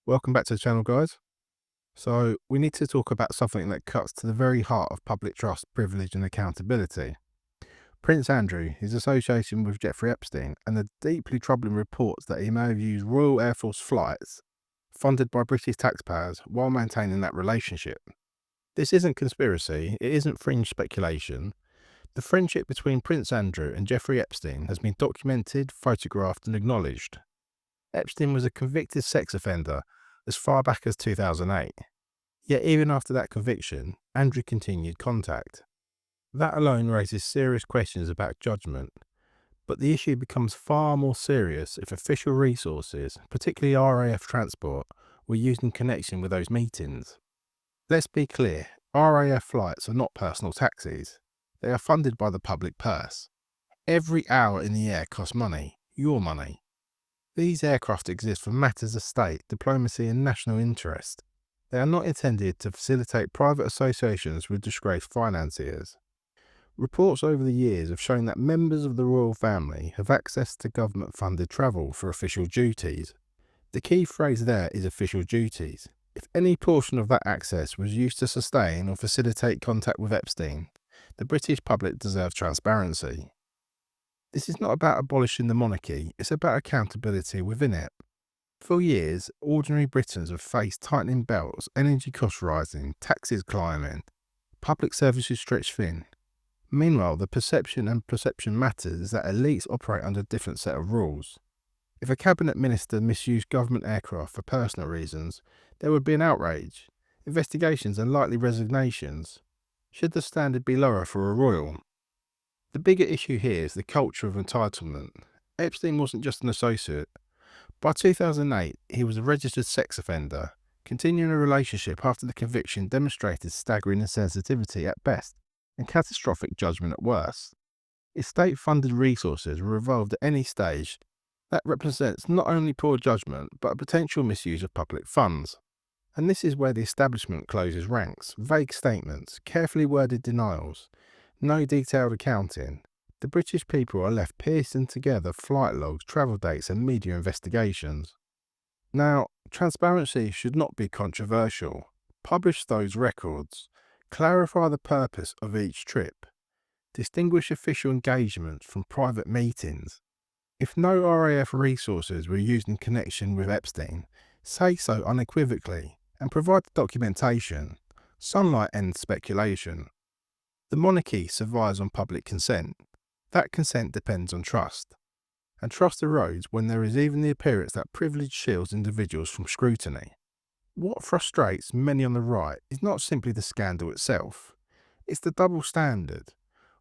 Welcome back to the channel, guys. So we need to talk about something that cuts to the very heart of public trust, privilege and accountability. Prince Andrew, his association with Jeffrey Epstein, and the deeply troubling reports that he may have used Royal Air Force flights funded by British taxpayers while maintaining that relationship. This isn't conspiracy, it isn't fringe speculation. The friendship between Prince Andrew and Jeffrey Epstein has been documented, photographed and acknowledged. Epstein was a convicted sex offender as far back as 2008. Yet even after that conviction, Andrew continued contact. That alone raises serious questions about judgment, but the issue becomes far more serious if official resources, particularly RAF transport, were used in connection with those meetings. Let's be clear, RAF flights are not personal taxis. They are funded by the public purse. Every hour in the air costs money, your money. These aircraft exist for matters of state, diplomacy and national interest. They are not intended to facilitate private associations with disgraced financiers. Reports over the years have shown that members of the royal family have access to government-funded travel for official duties. The key phrase there is official duties. If any portion of that access was used to sustain or facilitate contact with Epstein, the British public deserves transparency. This is not about abolishing the monarchy, it's about accountability within it. For years, ordinary Britons have faced tightening belts, energy costs rising, taxes climbing, public services stretched thin. Meanwhile, the perception matters is that elites operate under a different set of rules. If a cabinet minister misused government aircraft for personal reasons, there would be an outrage, investigations and likely resignations. Should the standard be lower for a royal? The bigger issue here is the culture of entitlement. Epstein wasn't just an associate. By 2008, he was a registered sex offender. Continuing a relationship after the conviction demonstrated staggering insensitivity at best and catastrophic judgment at worst. If state-funded resources were revolved at any stage, that represents not only poor judgment but a potential misuse of public funds. And this is where the establishment closes ranks. Vague statements, carefully worded denials, no detailed accounting. The British people are left piecing together flight logs, travel dates and media investigations. Now, transparency should not be controversial. Publish those records. Clarify the purpose of each trip. Distinguish official engagements from private meetings. If no RAF resources were used in connection with Epstein, say so unequivocally and provide the documentation. Sunlight ends speculation. The monarchy survives on public consent. That consent depends on trust. And trust erodes when there is even the appearance that privilege shields individuals from scrutiny. What frustrates many on the right is not simply the scandal itself. It's the double standard.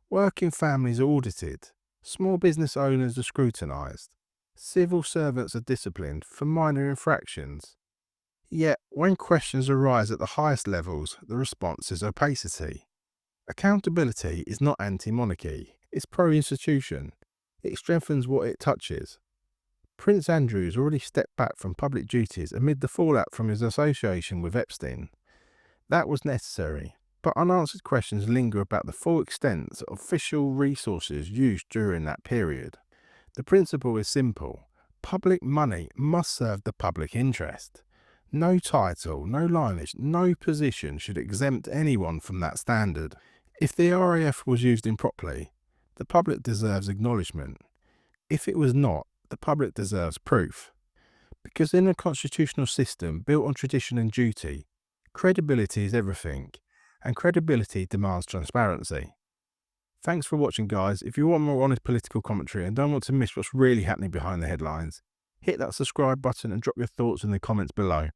Working families are audited. Small business owners are scrutinised. Civil servants are disciplined for minor infractions. Yet, when questions arise at the highest levels, the response is opacity. Accountability is not anti-monarchy, it's pro-institution. It strengthens what it touches. Prince Andrew has already stepped back from public duties amid the fallout from his association with Epstein. That was necessary, but unanswered questions linger about the full extent of official resources used during that period. The principle is simple. Public money must serve the public interest. No title, no lineage, no position should exempt anyone from that standard. If the RAF was used improperly, the public deserves acknowledgement. If it was not, the public deserves proof. Because in a constitutional system built on tradition and duty, credibility is everything, and credibility demands transparency. Thanks for watching, guys. If you want more honest political commentary and don't want to miss what's really happening behind the headlines, hit that subscribe button and drop your thoughts in the comments below.